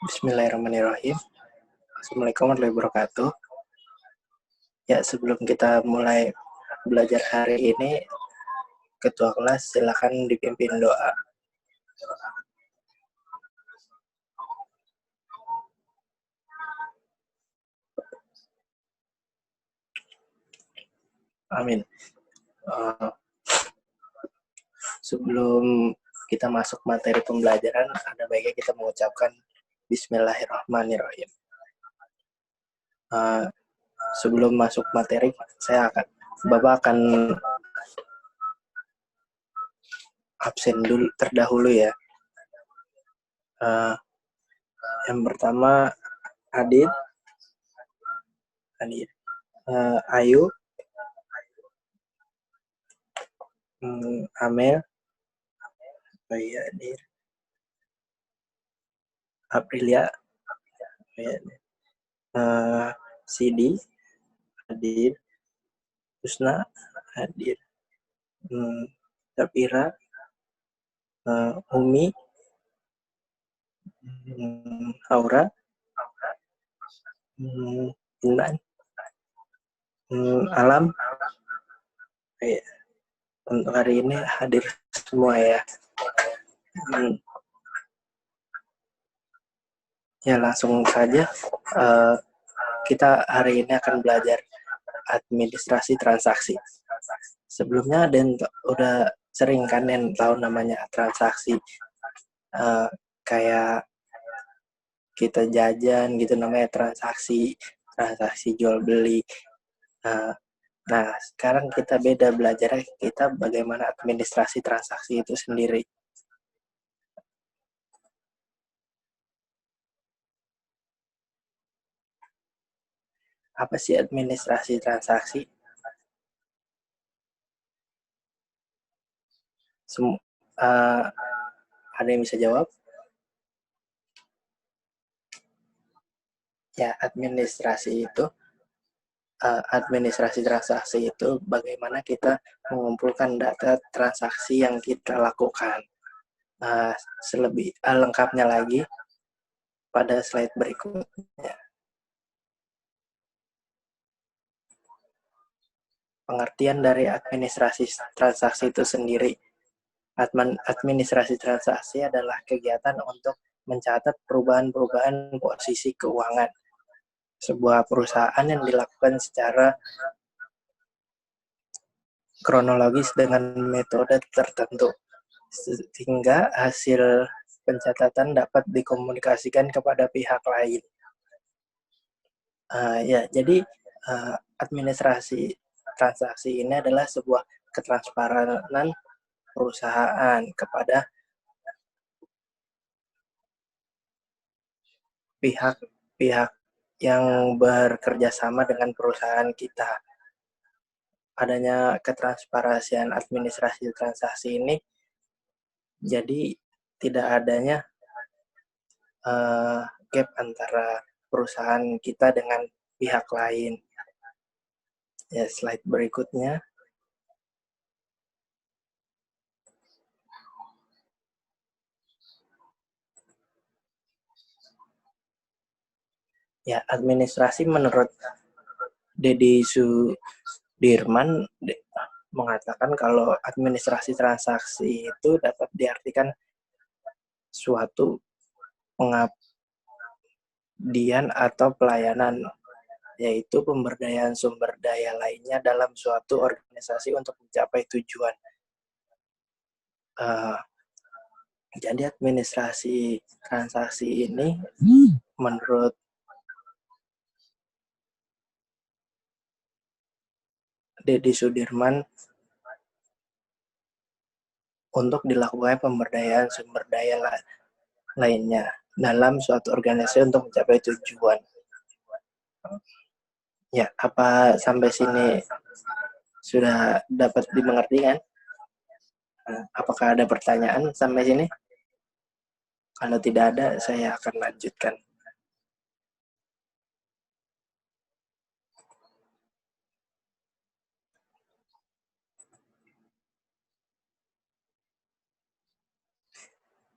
Bismillahirrahmanirrahim. Assalamualaikum warahmatullahi wabarakatuh. Ya, sebelum kita mulai belajar hari ini, Ketua kelas silakan dipimpin doa. Amin. Sebelum kita masuk materi pembelajaran, ada baiknya kita mengucapkan Bismillahirrahmanirrahim. Sebelum masuk materi, Bapak akan absen dulu terdahulu ya. Yang pertama Adit, Ayu, Amel, Adir, Aprilia, Sidi, hadir, Husna, hadir, Sapira, Umi, Aura, Intan, Alam. Untuk hari ini hadir semua ya. Ya, langsung saja kita hari ini akan belajar administrasi transaksi. Sebelumnya ada yang udah sering kan yang tahu namanya transaksi, kayak kita jajan gitu namanya transaksi jual beli. Nah, sekarang kita beda belajarnya, kita bagaimana administrasi transaksi itu sendiri. Apa sih administrasi transaksi? Ada yang bisa jawab? Ya, administrasi transaksi itu bagaimana kita mengumpulkan data transaksi yang kita lakukan. Selebih lengkapnya lagi pada slide berikutnya. Pengertian dari administrasi transaksi itu sendiri. Administrasi transaksi adalah kegiatan untuk mencatat perubahan-perubahan posisi keuangan sebuah perusahaan yang dilakukan secara kronologis dengan metode tertentu, sehingga hasil pencatatan dapat dikomunikasikan kepada pihak lain. Jadi administrasi transaksi ini adalah sebuah ketransparan perusahaan kepada pihak-pihak yang bekerja sama dengan perusahaan kita. Adanya ketransparansian administrasi transaksi ini, jadi tidak adanya gap antara perusahaan kita dengan pihak lain. Ya, slide berikutnya. Ya, administrasi menurut Deddy Sudirman mengatakan kalau administrasi transaksi itu dapat diartikan suatu pengabdian atau pelayanan, yaitu pemberdayaan sumber daya lainnya dalam suatu organisasi untuk mencapai tujuan. Jadi administrasi transaksi ini menurut Deddy Sudirman untuk dilakukan pemberdayaan sumber daya lainnya dalam suatu organisasi untuk mencapai tujuan. Ya, apa sampai sini sudah dapat dimengerti kan? Apakah ada pertanyaan sampai sini? Kalau tidak ada, saya akan lanjutkan.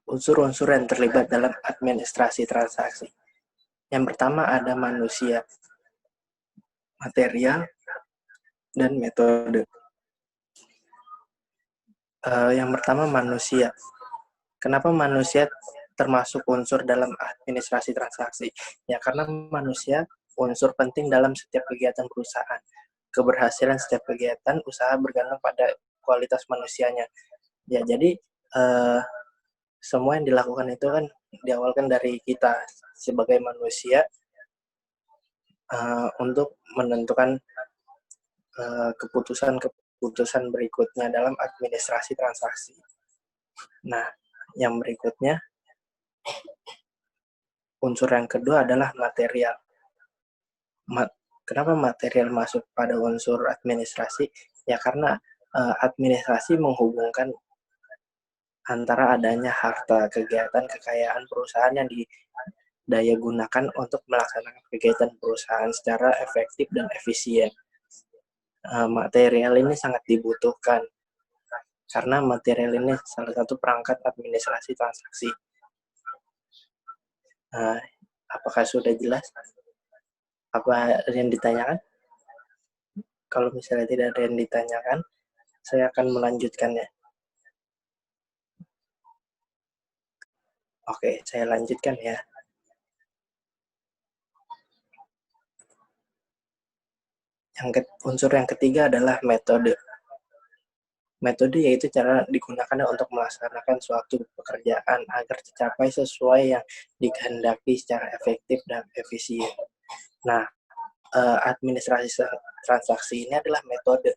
unsur-unsur yang terlibat dalam administrasi transaksi. Yang pertama ada manusia, material, dan metode. Yang pertama manusia. Kenapa manusia termasuk unsur dalam administrasi transaksi? Ya karena manusia unsur penting dalam setiap kegiatan perusahaan. Keberhasilan setiap kegiatan usaha bergantung pada kualitas manusianya. Ya jadi semua yang dilakukan itu kan diawalkan dari kita sebagai manusia untuk menentukan keputusan berikutnya dalam administrasi transaksi. Nah, yang berikutnya, unsur yang kedua adalah material. Kenapa material masuk pada unsur administrasi? Ya karena administrasi menghubungkan antara adanya harta, kegiatan, kekayaan perusahaan yang didaya gunakan untuk melaksanakan kegiatan perusahaan secara efektif dan efisien. Material ini sangat dibutuhkan karena material ini salah satu perangkat administrasi transaksi. Apakah sudah jelas? Apa ada yang ditanyakan? Kalau misalnya tidak ada yang ditanyakan, saya akan melanjutkannya. Oke, saya lanjutkan ya. Unsur yang ketiga adalah metode. Metode yaitu cara digunakan untuk melaksanakan suatu pekerjaan agar tercapai sesuai yang dikehendaki secara efektif dan efisien. Nah, administrasi transaksi ini adalah metode.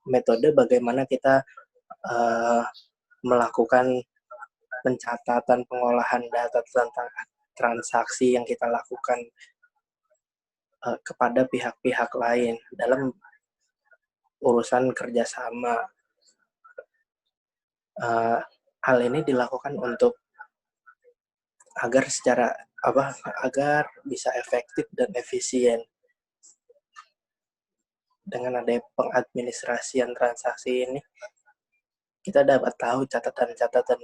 Metode bagaimana kita melakukan pencatatan pengolahan data tentang transaksi yang kita lakukan kepada pihak-pihak lain dalam urusan kerjasama. Hal ini dilakukan untuk agar bisa efektif dan efisien. Dengan adanya pengadministrasian transaksi ini, kita dapat tahu catatan-catatan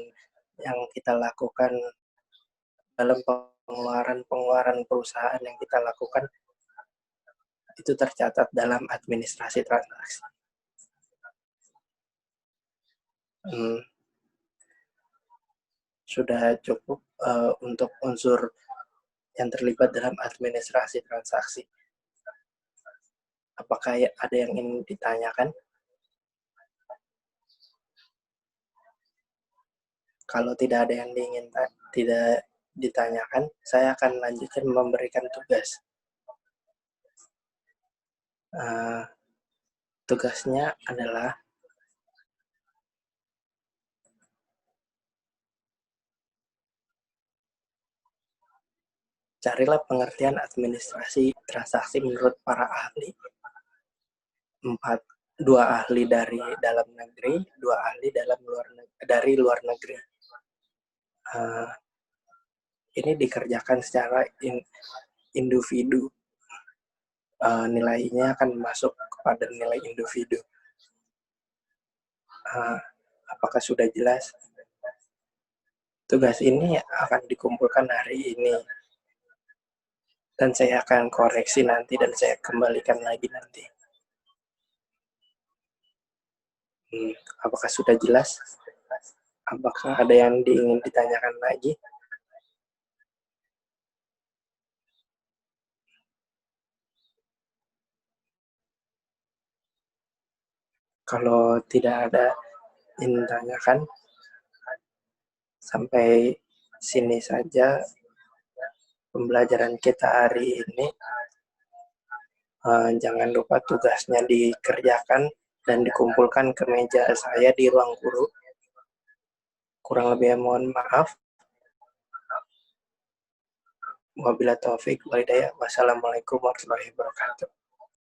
yang kita lakukan dalam pengeluaran perusahaan yang kita lakukan itu tercatat dalam administrasi transaksi. Sudah cukup untuk unsur yang terlibat dalam administrasi transaksi. Apakah ada yang ingin ditanyakan? Kalau tidak ada yang tidak ditanyakan, saya akan lanjutkan memberikan tugas. Tugasnya adalah carilah pengertian administrasi transaksi menurut para ahli. 2 ahli dari dalam negeri, 2 ahli dari luar negeri. Ini dikerjakan secara individu. Nilainya akan masuk kepada nilai individu. Apakah sudah jelas? Tugas ini akan dikumpulkan hari ini. Dan saya akan koreksi nanti dan saya kembalikan lagi nanti. Apakah sudah jelas? Apakah ada yang ingin ditanyakan lagi? Kalau tidak ada yang ditanyakan, sampai sini saja pembelajaran kita hari ini. Jangan lupa tugasnya dikerjakan dan dikumpulkan ke meja saya di ruang guru. Kurang lebih mohon maaf. Wabillahi taufik wal hidayah. Wassalamualaikum warahmatullahi wabarakatuh.